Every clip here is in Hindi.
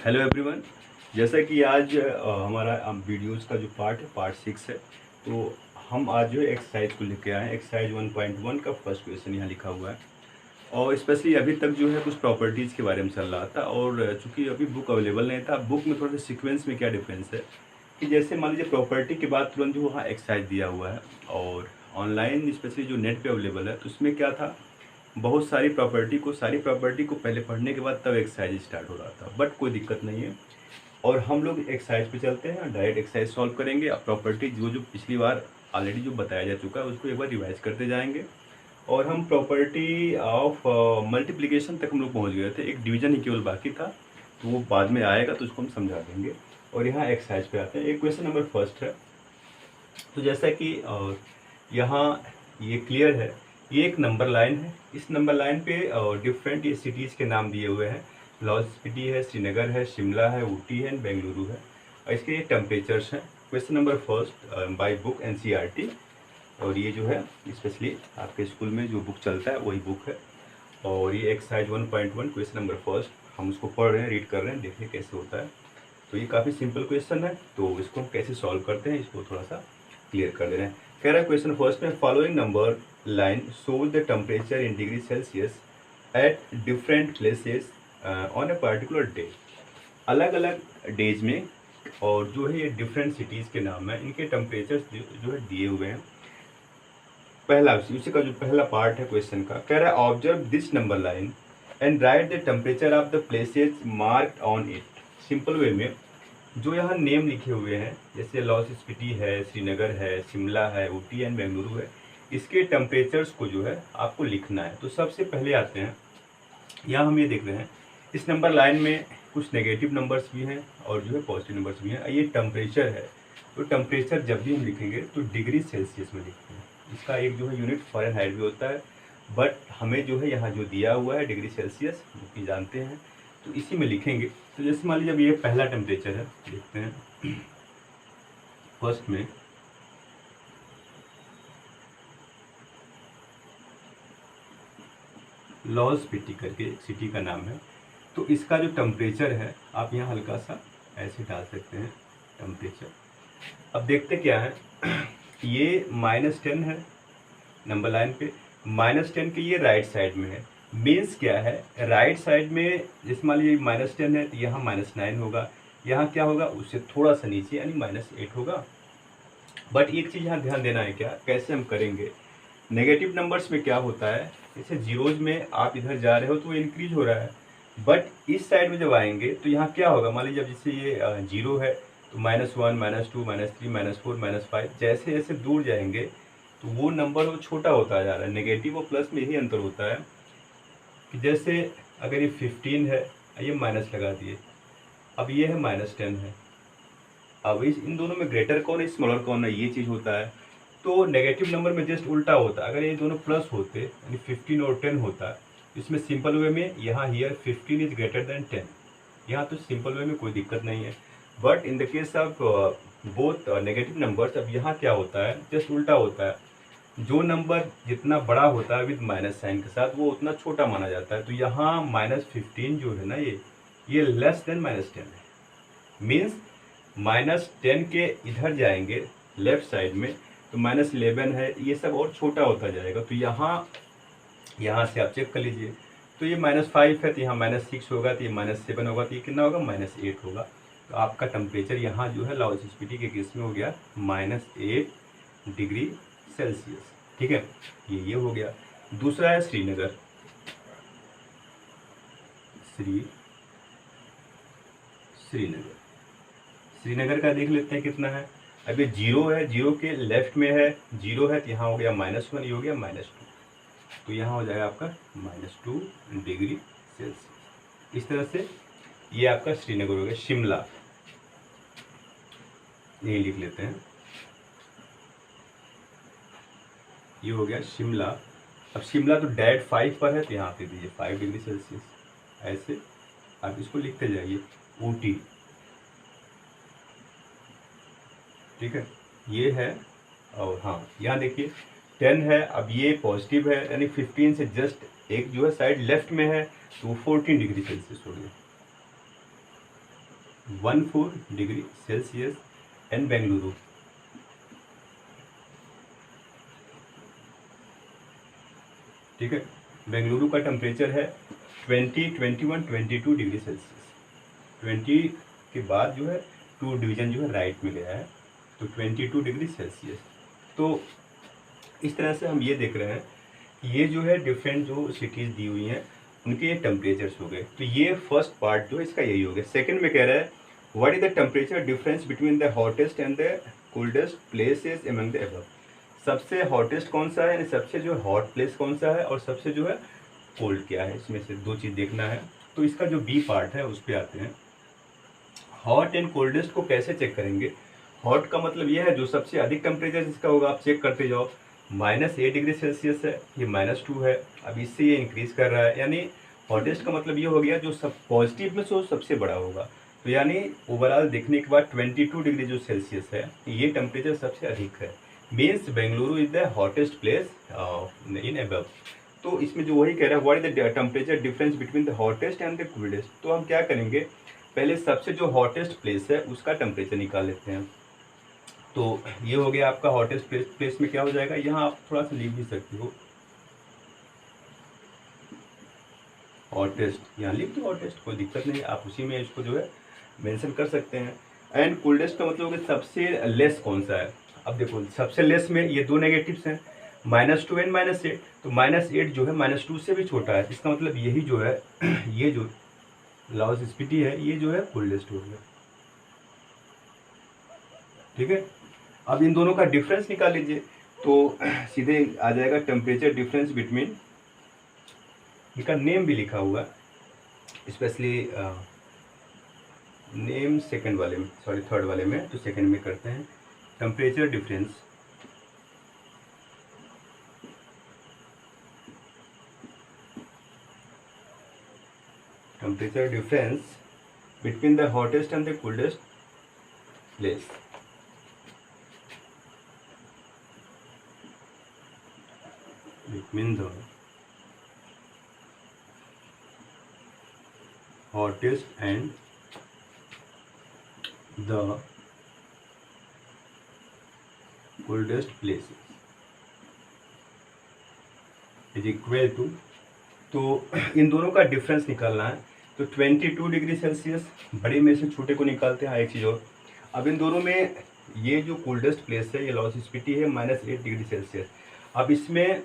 Hello everyone. जैसा कि आज हमारा वीडियोस का जो पार्ट है पार्ट 6 है। तो हम आज जो है एक्सरसाइज को लेके आए हैं। एक्सरसाइज 1.1 का फर्स्ट क्वेश्चन यहाँ लिखा हुआ है और स्पेशली अभी तक जो है कुछ प्रॉपर्टीज़ के बारे में चल रहा था और चूंकि अभी बुक अवेलेबल नहीं था, बुक में थोड़ा सा सीक्वेंस में क्या डिफरेंस है कि जैसे मान लीजिए प्रॉपर्टी के बाद तुरंत जो वहाँ एक्सरसाइज दिया हुआ है और ऑनलाइन स्पेशली जो नेट पे अवेलेबल है तो उसमें क्या था, बहुत सारी प्रॉपर्टी को पहले पढ़ने के बाद तब एक्सरसाइज स्टार्ट हो रहा था। बट कोई दिक्कत नहीं है और हम लोग एक्सरसाइज पे चलते हैं, डायरेक्ट एक्सरसाइज सॉल्व करेंगे। अब प्रॉपर्टी जो पिछली बार ऑलरेडी जो बताया जा चुका है उसको एक बार रिवाइज करते जाएंगे और हम प्रॉपर्टी ऑफ मल्टीप्लिकेशन तक हम लोग पहुँच गए थे। एक डिवीजन ही केवल बाकी था तो वो बाद में आएगा तो उसको हम समझा देंगे। और यहाँ एक्सरसाइज पे आते हैं। एक क्वेश्चन नंबर फर्स्ट है। तो जैसा कि यहाँ ये क्लियर है, ये एक नंबर लाइन है। इस नंबर लाइन पे डिफरेंट ये सिटीज़ के नाम दिए हुए हैं। लाहौल स्पीति है, श्रीनगर है, शिमला है, ऊटी है, बेंगलुरु है और इसके ये टेम्परेचर्स हैं। Question number first by book NCERT और ये जो है स्पेशली आपके स्कूल में जो बुक चलता है वही बुक है। और ये एक्सरसाइज 1.1 क्वेश्चन नंबर फर्स्ट हम उसको पढ़ रहे हैं, रीड कर रहे हैं, देखिए कैसे होता है। तो ये काफ़ी सिंपल क्वेश्चन है, तो इसको हम कैसे सॉल्व करते हैं इसको थोड़ा सा क्लियर कर दे रहे हैं। कह रहा है क्वेश्चन फर्स्ट में, following number line shows the temperature in degree Celsius at different places on a particular day. अलग अलग डेज में और जो है ये डिफरेंट सिटीज़ के नाम है, इनके टेम्परेचर जो है दिए हुए हैं। पहला उसी का जो पहला पार्ट है क्वेश्चन का, कह रहा है observe this number line and right the temperature of the places marked on it. Simple way में जो यहाँ नेम लिखे हुए हैं जैसे लाहौल स्पीति है, श्रीनगर है, शिमला है, ऊटी एंड बेंगलुरु है, इसके टेम्परेचर्स को जो है आपको लिखना है। तो सबसे पहले आते हैं, यहाँ हम ये देख रहे हैं इस नंबर लाइन में कुछ नेगेटिव नंबर्स भी हैं और जो है पॉजिटिव नंबर्स भी हैं। ये टेम्परेचर है तो टेम्परेचर जब भी हम लिखेंगे तो डिग्री सेल्सियस में लिखते हैं। इसका एक जो है यूनिट फ़ारेनहाइट भी होता है, बट हमें जो है यहाँ जो दिया हुआ है डिग्री सेल्सियस जो कि जानते हैं तो इसी में लिखेंगे। तो जैसे मान लीजिए अब ये पहला टेम्परेचर है, देखते हैं फर्स्ट में लाहौल स्पीति करके एक सिटी का नाम है। तो इसका जो टेम्परेचर है आप यहाँ हल्का सा ऐसे डाल सकते हैं टेम्परेचर। अब देखते क्या है ये -10 है नंबर लाइन पे, -10 के ये राइट साइड में है। मीन्स क्या है, राइट साइड में जैसे मान लीजिए -10 है तो यहाँ -9 होगा, यहाँ क्या होगा उससे थोड़ा सा नीचे यानी -8 होगा। बट एक चीज़ यहाँ ध्यान देना है, क्या कैसे हम करेंगे, नेगेटिव नंबर्स में क्या होता है, जैसे जीरोज में आप इधर जा रहे हो तो वो इंक्रीज हो रहा है, बट इस साइड में जब आएंगे तो यहाँ क्या होगा, मान लीजिए जब जैसे ये 0 है तो -1 -2 -3 -4 -5 जैसे जैसे दूर जाएंगे तो वो नंबर वो छोटा होता जा रहा है। नेगेटिव और प्लस में यही अंतर होता है कि जैसे अगर ये 15 है, ये माइनस लगा दिए, अब ये है -10 है, अब इन दोनों में ग्रेटर कौन है स्मॉलर कौन है, ये चीज़ होता है। तो नेगेटिव नंबर में जस्ट उल्टा होता है, अगर ये दोनों प्लस होते यानी 15 और 10 होता, इसमें सिंपल वे में यहाँ हियर 15 इज ग्रेटर देन 10, यहाँ तो सिंपल वे में कोई दिक्कत नहीं है। But in the case of both negative numbers, अब यहाँ क्या होता है जस्ट उल्टा होता है, जो नंबर जितना बड़ा होता है विद माइनस साइन के साथ वो उतना छोटा माना जाता है। तो यहाँ -15 जो है ना ये लेस देन -10 है। मीन्स -10 के इधर जाएंगे लेफ्ट साइड में तो -11 है, ये सब और छोटा होता जाएगा। तो यहाँ से आप चेक कर लीजिए, तो ये -5 है तो यहाँ -6 होगा, तो ये -7 होगा, तो ये कितना होगा -8 होगा। तो आपका टेम्परेचर यहाँ जो है लाहौल स्पीति के केस में हो गया -8 डिग्री सेल्सियस। ठीक है, ये हो गया। दूसरा है श्रीनगर। श्रीनगर का देख लेते हैं कितना है। अब ये 0 है, 0 के लेफ्ट में है, 0 है तो यहाँ हो गया -1, ये हो गया -2, तो यहाँ हो जाएगा आपका -2 डिग्री सेल्सियस। इस तरह से ये आपका श्रीनगर हो गया। शिमला यही लिख लेते हैं, ये हो गया शिमला। अब शिमला तो डायरेक्ट 5 पर है तो यहाँ पे दीजिए 5 डिग्री सेल्सियस, ऐसे आप इसको लिखते जाइए। ऊटी, ठीक है, ये है। और हाँ यहाँ देखिए 10 है, अब ये पॉजिटिव है यानी 15 से जस्ट एक जो है साइड लेफ्ट में है तो वो 14 डिग्री सेल्सियस हो गया। 14 डिग्री सेल्सियस एंड बेंगलुरु, ठीक है, बेंगलुरु का टेम्परेचर है 20, 21, 22 डिग्री सेल्सियस। 20 के बाद जो है 2 डिवीजन जो है राइट में गया है, तो 22 डिग्री सेल्सियस। तो इस तरह से हम ये देख रहे हैं कि ये जो है डिफरेंट जो सिटीज़ दी हुई हैं उनके ये टेम्परेचर्स हो गए। तो ये फर्स्ट पार्ट जो है इसका यही हो गया। सेकंड में कह रहा है what is the temperature difference between the hottest and the coldest places among the above. सबसे हॉटेस्ट कौन सा है, यानी सबसे जो हॉट प्लेस कौन सा है और सबसे जो है कोल्ड क्या है, इसमें से दो चीज़ देखना है। तो इसका जो बी पार्ट है उस पर आते हैं। हॉट एंड कोल्डेस्ट को कैसे चेक करेंगे। हॉट का मतलब यह है जो सबसे अधिक टेम्परेचर जिसका होगा, आप चेक करते जाओ। -8 डिग्री सेल्सियस है, ये -2 है, अब इससे ये इंक्रीज कर रहा है, यानी हॉटेस्ट का मतलब ये हो गया जो सब पॉजिटिव में से सबसे बड़ा होगा। तो यानी ओवरऑल देखने के बाद 22 डिग्री जो सेल्सियस है ये टेम्परेचर सबसे अधिक है। Means Bengaluru is the hottest place in above. तो इसमें जो वही कह रहा है what is the temperature difference between the hottest and the coldest. तो हम क्या करेंगे, पहले सबसे जो हॉटेस्ट प्लेस है उसका टेम्परेचर निकाल लेते हैं। तो ये हो गया आपका हॉटेस्ट प्लेस में क्या हो जाएगा, यहाँ आप थोड़ा सा लिख भी सकते हो हॉटेस्ट, यहाँ लिख दो हॉटेस्ट, कोई दिक्कत नहीं, आप उसी में इसको जो है मेंशन कर सकते हैं। एंड कोल्डेस्ट का मतलब कि सबसे लेस कौन सा है। अब देखो सबसे लेस में ये दो नेगेटिव्स हैं, -2 एंड -8। तो -8 जो है -2 से भी छोटा है, इसका मतलब यही जो है ये जो लाओस स्पीति है ये जो है कोल्डेस्ट हो गया, ठीक है। अब इन दोनों का डिफरेंस निकाल लीजिए, तो सीधे आ जाएगा टेम्परेचर डिफरेंस बिटवीन, इनका नेम भी लिखा हुआ है स्पेशली नेम सेकंड वाले में, सॉरी थर्ड वाले में, तो सेकंड में करते हैं temperature difference between the hottest and the coldest place. Between the hottest and the coldest places is equal to, तो इन दोनों का डिफरेंस निकालना है। तो 22 डिग्री सेल्सियस बड़े में से छोटे को निकालते हैं। एक चीज़ और, अब इन दोनों में ये जो कोल्डेस्ट प्लेस है ये लाओस स्पीति है -8 डिग्री सेल्सियस। अब इसमें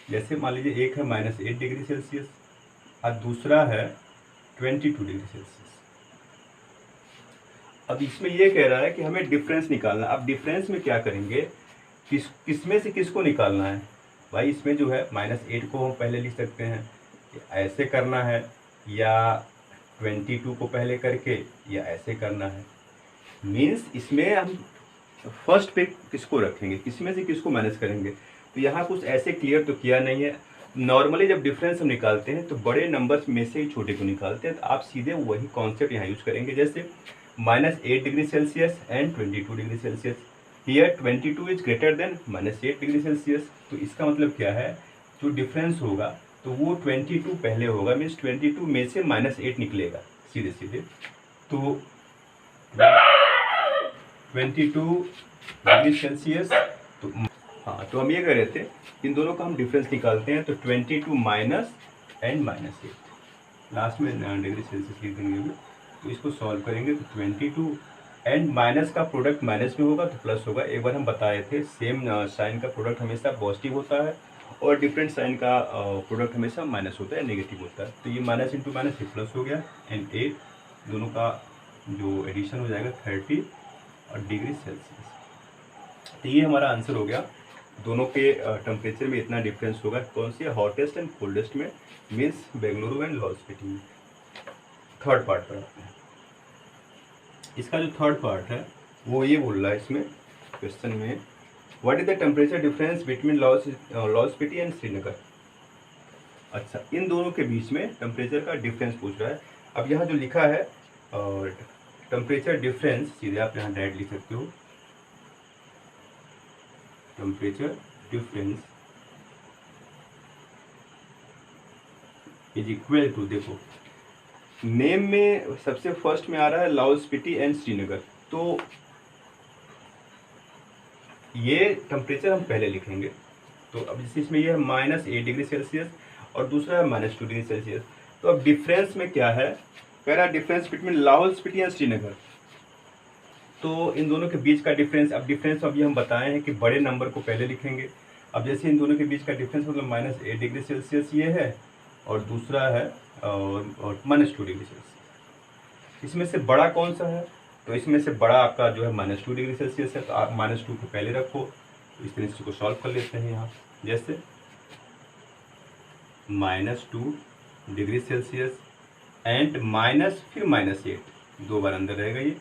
जैसे मान लीजिए एक है -8 डिग्री सेल्सियस और दूसरा है 22 डिग्री सेल्सियस। अब इसमें ये कह रहा है कि हमें डिफरेंस निकालना। अब डिफरेंस में क्या करेंगे, किस में से किसको निकालना है भाई। इसमें जो है -8 को हम पहले लिख सकते हैं, ऐसे करना है, या 22 को पहले करके, या ऐसे करना है। मीन्स इसमें हम फर्स्ट पे किसको रखेंगे, किसमें से किसको मैनेज करेंगे। तो यहाँ कुछ ऐसे क्लियर तो किया नहीं है। नॉर्मली जब डिफरेंस हम निकालते हैं तो बड़े नंबर्स में से ही छोटे को निकालते हैं, तो आप सीधे वही कॉन्सेप्ट यहाँ यूज करेंगे। जैसे -8 degree Celsius and 22 degree Celsius, here 22 is greater then -8 degree Celsius. तो इसका मतलब क्या है, जो डिफरेंस होगा तो वो 22 पहले होगा, मीन्स 22 में से -8 निकलेगा सीधे सीधे। तो 22 डिग्री सेल्सियस, तो हाँ, तो हम ये कह रहे थे इन दोनों का हम डिफरेंस निकालते हैं। तो 22 माइनस एंड -8, लास्ट में डिग्री सेल्सियस लिख देंगे। तो इसको सॉल्व करेंगे तो 22 एंड माइनस का प्रोडक्ट माइनस में होगा तो प्लस होगा। एक बार हम बताए थे सेम साइन का प्रोडक्ट हमेशा पॉजिटिव होता है और डिफरेंट साइन का प्रोडक्ट हमेशा माइनस होता है, नेगेटिव होता है। तो ये माइनस इंटू माइनस ये प्लस हो गया, एंड 8 दोनों का जो एडिशन हो जाएगा 30 और डिग्री सेल्सियस। तो ये हमारा आंसर हो गया। दोनों के टेम्परेचर में इतना डिफरेंस होगा, कौन सी हॉटेस्ट एंड कोल्डेस्ट में, मीन्स बेंगलुरु एंड लाओस स्पीति में। थर्ड पार्ट पर आते हैं। इसका जो थर्ड पार्ट है वो ये बोल रहा है इसमें क्वेश्चन में, what is the temperature difference between Laos Spiti and Srinagar. अच्छा, इन दोनों के बीच में टेम्परेचर का डिफरेंस पूछ रहा है। अब यहाँ जो लिखा है टेम्परेचर डिफरेंस, सीधे आप यहाँ डायरेक्ट लिख सकते हो, temperature difference is equal to, देखो नेम में सबसे फर्स्ट में आ रहा है लाहौल स्पीति एंड श्रीनगर। तो ये टेम्परेचर हम पहले लिखेंगे। तो अब जैसे इसमें ये है -8 डिग्री सेल्सियस और दूसरा है -2 डिग्री सेल्सियस। तो अब डिफरेंस में क्या है, कह रहा है difference between Lahaul Spiti and Srinagar. तो इन दोनों के बीच का डिफरेंस, अब डिफरेंस अभी हम बताए हैं कि बड़े नंबर को पहले लिखेंगे। अब जैसे इन दोनों के बीच का डिफरेंस मतलब -8 डिग्री सेल्सियस ये है और दूसरा है और -2 डिग्री सेल्सियस। इसमें से बड़ा कौन सा है, तो इसमें से बड़ा आपका जो है -2 डिग्री सेल्सियस है। तो आप -2 को पहले रखो। तो इस तरह को सॉल्व कर लेते हैं यहाँ, जैसे -2 डिग्री सेल्सियस एंड माइनस फिर -8, 2 बार अंदर रहेगा ये।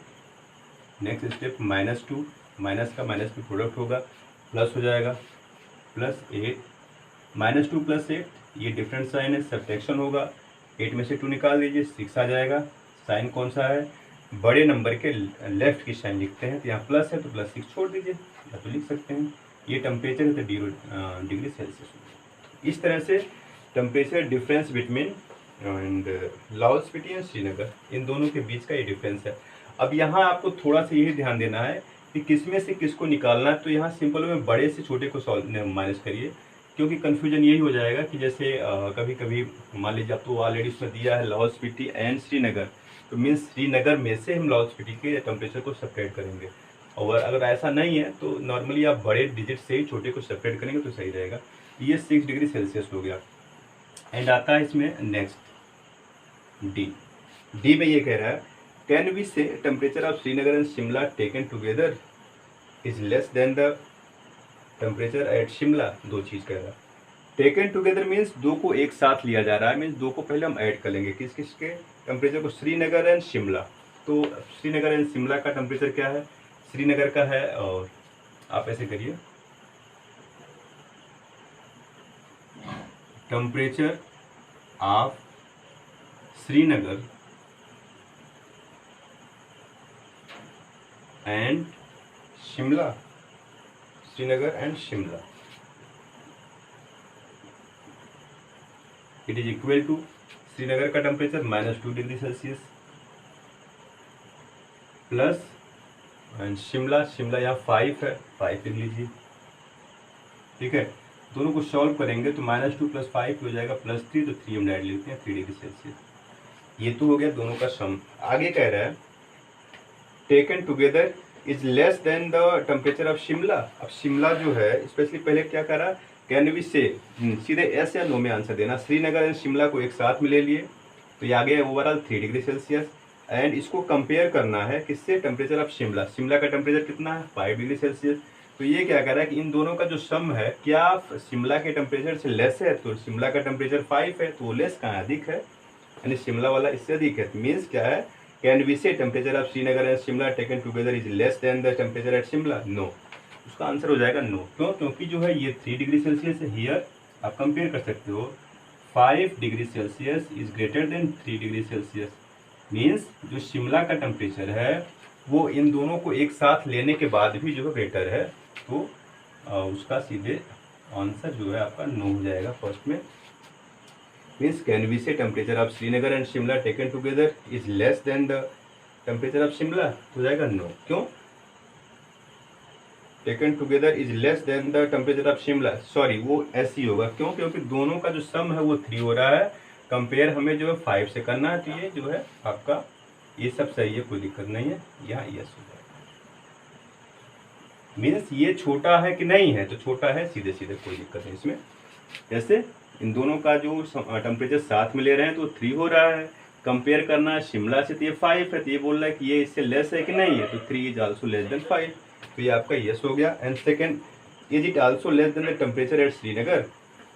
नेक्स्ट स्टेप -2, माइनस का माइनस में प्रोडक्ट होगा, प्लस हो जाएगा +8, -2 + 8 ये डिफरेंट साइन है, सब्ट्रैक्शन होगा। 8 में से 2 निकाल दीजिए, 6 आ जाएगा। साइन कौन सा है, बड़े नंबर के लेफ्ट की साइन लिखते हैं। तो यहाँ प्लस है तो +6 छोड़ दीजिए, या तो लिख सकते हैं। ये टेम्परेचर है तो डिग्री सेल्सियस। इस तरह से temperature difference between and Lahaul Spiti and Srinagar, इन दोनों के बीच का ये डिफरेंस है। अब यहाँ आपको थोड़ा सा यही ध्यान देना है कि किसमें से किसको निकालना है। तो यहाँ सिंपल में बड़े से छोटे को माइनस करिए, क्योंकि कन्फ्यूजन यही हो जाएगा कि जैसे कभी कभी मान लीजिए आप तो ऑलरेडी उसमें दिया है लाहौल स्पीति एंड श्रीनगर, तो मीन्स श्रीनगर में से हम लाहौल स्पीति के टेम्परेचर को सेपरेट करेंगे। और अगर ऐसा नहीं है तो नॉर्मली आप बड़े डिजिट से ही छोटे को सेपरेट करेंगे तो सही रहेगा। ये 6 डिग्री सेल्सियस हो गया। एंड आता है इसमें नेक्स्ट डी में ये कह रहा है, can we say temperature of Srinagar and Shimla taken together is less than the temperature at Shimla. दो चीज़ कह रहा है। टेकन टुगेदर मीन्स दो को एक साथ लिया जा रहा है, मीन्स दो को पहले हम ऐड कर लेंगे। किस किस के टेम्परेचर को, श्रीनगर एंड शिमला। तो श्रीनगर एंड शिमला का टेम्परेचर क्या है, श्रीनगर का है, और आप ऐसे करिए temperature of Srinagar and Shimla, Srinagar and Shimla, it is equal to Srinagar का temperature -2 degree Celsius plus and Shimla यहाँ 5 है, 5 लिख लीजिए। ठीक है, दोनों को सॉल्व करेंगे तो -2 + 5 हो जाएगा +3, तो 3 हम डायरेक्ट लेते हैं 3 डिग्री सेल्सियस। ये तो हो गया दोनों का सम। आगे कह रहा है taken together is less than the temperature of Shimla. अब शिमला जो है स्पेशली पहले क्या कह रहा, कैन वी से, सीधे एस या नो में आंसर देना। श्रीनगर एंड शिमला को एक साथ में ले लिए तो ये आ गया ओवरऑल 3 डिग्री सेल्सियस। एंड इसको कंपेयर करना है किससे, टेम्परेचर ऑफ शिमला। शिमला का टेम्परेचर कितना है, 5 डिग्री सेल्सियस। तो ये क्या कह रहा है कि इन दोनों का जो सम है, क्या शिमला के टेम्परेचर से लेस है, तो शिमला का टेम्परेचर 5 है तो वो लेस कहाँ है, अधिक है, यानी शिमला वाला इससे अधिक है। मीन्स क्या है, can we say temperature of Srinagar and Shimla taken together is less than the temperature at Shimla, no. उसका आंसर हो जाएगा नो। क्यों, क्योंकि जो है ये 3 डिग्री सेल्सियस है, हियर आप कंपेयर कर सकते हो 5 degree Celsius is greater than 3 degree Celsius. Means जो शिमला का टेम्परेचर है वो इन दोनों को एक साथ लेने के बाद भी जो है ग्रेटर है, तो उसका सीधे आंसर जो है आपका नो हो जाएगा फर्स्ट में। Means can we say temperature of Srinagar and Shimla taken together is less than the temperature of Shimla, हो जाएगा नो। क्यों, taken together is less than the temperature of Shimla, sorry वो ऐसे ही होगा। क्यों, क्योंकि दोनों का जो सम है वो 3 हो रहा है, कंपेयर हमें जो है 5 से करना है। तो ये जो है आपका ये सब सही है, कोई दिक्कत नहीं है, यहाँ यस हो जाएगा। मीन्स ये छोटा है कि नहीं है, तो छोटा है, सीधे सीधे कोई दिक्कत नहीं इसमें। जैसे इन दोनों का जो टेम्परेचर साथ में ले रहे हैं तो 3 हो रहा है, कंपेयर करना है शिमला से तो ये 5 है, तो ये बोल रहा है कि ये इससे लेस है कि नहीं है, तो 3 इज आल्सो लेस देन 5, तो ये आपका यस हो गया। And second, is it also less than the temperature at Srinagar.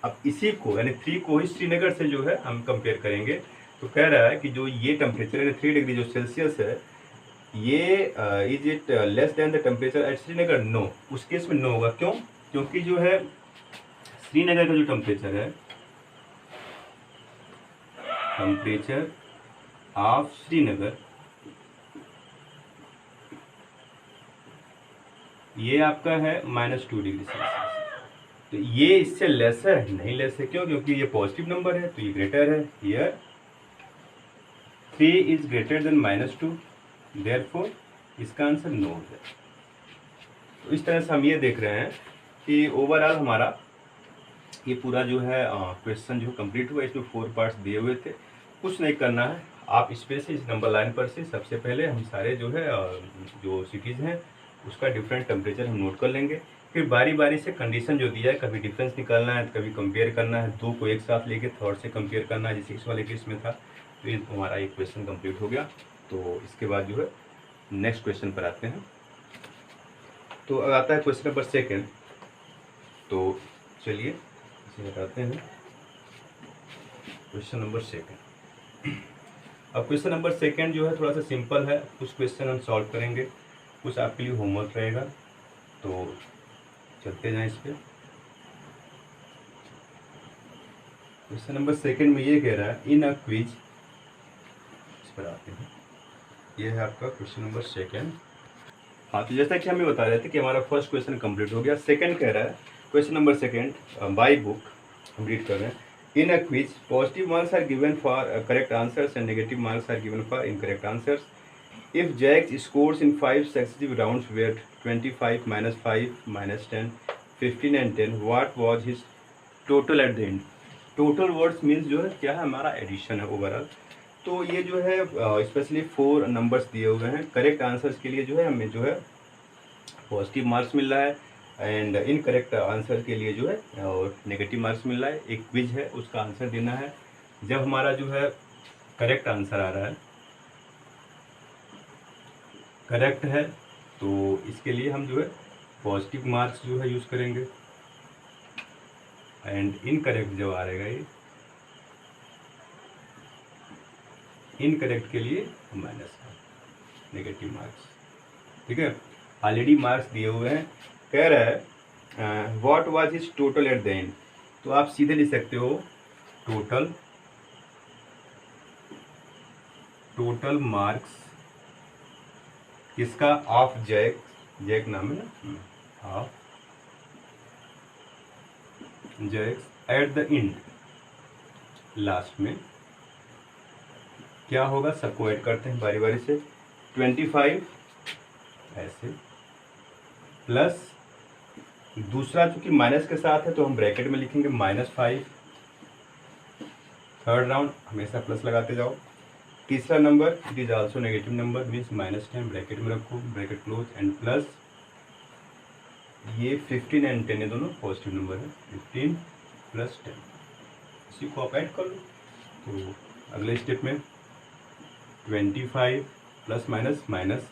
अब इसी को यानी 3 को ही श्रीनगर से जो है हम कंपेयर करेंगे, तो कह रहा है कि जो ये टेम्परेचर यानी 3 डिग्री जो सेल्सियस है, ये is it less than the temperature at Srinagar, no. उस केस में नो होगा। क्यों, क्योंकि जो है श्रीनगर का जो टेम्परेचर है, टेम्परेचर ऑफ श्रीनगर, ये आपका है -2 डिग्री सेल्सियस। तो ये इससे लेस है, नहीं लेस है। क्यों, क्योंकि ये पॉजिटिव नंबर है तो ये ग्रेटर है। Here 3 is greater then -2, therefore इसका आंसर नो है। तो इस तरह से हम ये देख रहे हैं कि ओवरऑल हमारा ये पूरा जो है क्वेश्चन जो कंप्लीट हुआ। इसमें 4 पार्ट्स दिए हुए थे, कुछ नहीं करना है। आप इस पे से, इस नंबर लाइन पर से सबसे पहले हम सारे जो है जो सिटीज़ हैं उसका डिफरेंट टेम्परेचर हम नोट कर लेंगे। फिर बारी बारी से कंडीशन जो दिया है, कभी डिफरेंस निकालना है, कभी कंपेयर करना है, दो को एक साथ लेके थर्ड से कंपेयर करना है, जैसे इस वाले केस में था। तो ये हमारा एक क्वेश्चन कंप्लीट हो गया। तो इसके बाद जो है नेक्स्ट क्वेश्चन पर आते हैं। तो आता है क्वेश्चन नंबर 2। तो चलिए इसे हटाते हैं। Question number 2। अब क्वेश्चन नंबर 2 जो है थोड़ा सा सिंपल है। कुछ क्वेश्चन हम सॉल्व करेंगे, कुछ आपके लिए होमवर्क रहेगा। तो चलते जाएं इस पे। क्वेश्चन नंबर 2 में ये कह रहा है इन अ क्विज, इस पर आते हैं। ये है आपका क्वेश्चन नंबर 2। हाँ, तो जैसा कि हमें बता रहे थे कि हमारा फर्स्ट क्वेश्चन कंप्लीट हो गया। सेकंड कह रहा है क्वेश्चन नंबर 2 बाय बुक, हम रीड कर रहे हैं। In a quiz positive marks are given for correct answers and negative marks are given for incorrect answers. If Jack's scores in 5 successive rounds were 25, -5, -10, 15 and 10, what was his total at the end. Total words means जो है क्या है, हमारा एडिशन है ओवरऑल। तो ये जो है स्पेशली 4 नंबर्स दिए हुए हैं। करेक्ट आंसर्स के लिए जो है हमें जो है पॉजिटिव मार्क्स मिल रहा है, एंड इनकरेक्ट आंसर के लिए जो है और नेगेटिव मार्क्स मिल रहा है। एक क्विज है, उसका आंसर देना है। जब हमारा जो है करेक्ट आंसर आ रहा है, करेक्ट है, तो इसके लिए हम जो है पॉजिटिव मार्क्स जो है यूज़ करेंगे, एंड इनकरेक्ट जब आ रहेगा ये, इनकरेक्ट के लिए माइनस है, नेगेटिव मार्क्स। ठीक है, ऑलरेडी मार्क्स दिए हुए हैं। कह रहा है what was his total at the end. तो आप सीधे लिख सकते हो टोटल मार्क्स किसका, ऑफ जैक नाम है ना, of Jack's at the end, last में क्या होगा, सबको ऐड करते हैं बारी बारी से। 25 ऐसे, प्लस दूसरा चूंकि माइनस के साथ है तो हम ब्रैकेट में लिखेंगे -5। थर्ड राउंड हमेशा प्लस लगाते जाओ। तीसरा number it is also negative number, means -10, bracket में रखो, ब्रैकेट क्लोज, एंड प्लस ये 15 एंड 10 ये दोनों पॉजिटिव नंबर है। 15 + 10, इसी को आप ऐड कर लो। तो अगले स्टेप में 25 प्लस माइनस माइनस,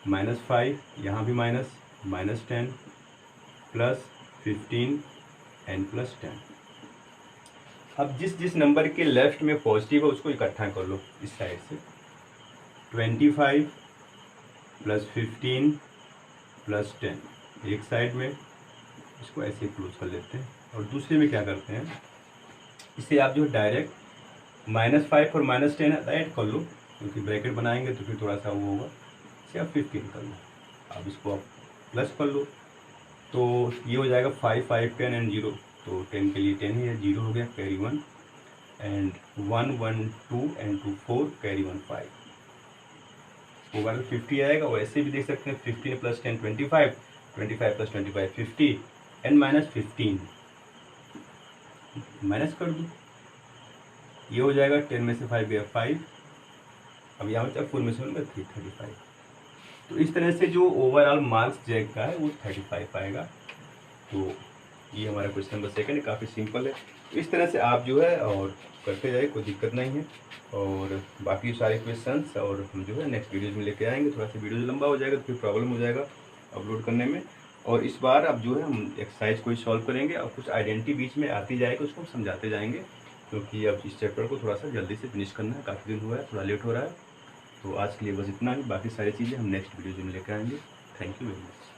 -5, यहाँ भी माइनस, -10 प्लस 15 एंड प्लस 10। अब जिस जिस नंबर के लेफ्ट में पॉजिटिव है उसको इकट्ठा कर लो इस साइड से। 25 + 15 + 10 एक साइड में, इसको ऐसे क्लोज कर लेते हैं। और दूसरे में क्या करते हैं, इसे आप जो डायरेक्ट -5 और -10 ऐड कर लो, क्योंकि ब्रैकेट बनाएंगे तो फिर थोड़ा सा वो होगा। इसे आप 15 कर लो। अब इसको आप प्लस कर लो, तो ये हो जाएगा 5, 5, 10 एंड 0। तो 10 के लिए 10 ही है, 0 हो गया, carry 1, and 1, 1, 2 and 2, 4, carry 1, 5। Overall 50 आएगा। वैसे भी देख सकते हैं 15 + 10 25, 25 + 25 50, एंड -15 माइनस कर दो, ये हो जाएगा 10 में से 5 गया 5। अब यहाँ पर 4 में से 1 3, 35। तो इस तरह से जो ओवरऑल मार्क्स जैक का है वो 35 आएगा। तो ये हमारा क्वेश्चन नंबर 2 काफ़ी सिंपल है। तो इस तरह से आप जो है और करते जाए, कोई दिक्कत नहीं है। और बाकी सारे क्वेश्चंस और हम जो है नेक्स्ट वीडियोज़ में लेके आएंगे। थोड़ा सा वीडियो लंबा हो जाएगा तो फिर प्रॉब्लम हो जाएगा अपलोड करने में। और इस बार अब जो है हम एक्सरसाइज को ही सॉल्व करेंगे, और कुछ आइडेंटिटी बीच में आती जाएगी, उसको हम समझाते जाएंगे, क्योंकि अब इस चैप्टर को थोड़ा सा जल्दी से फिनिश करना है। काफ़ी दिन हुआ है, थोड़ा लेट हो रहा है। तो आज के लिए बस इतना ही, बाकी सारी चीज़ें हम नेक्स्ट वीडियो में लेकर आएंगे। Thank you very much.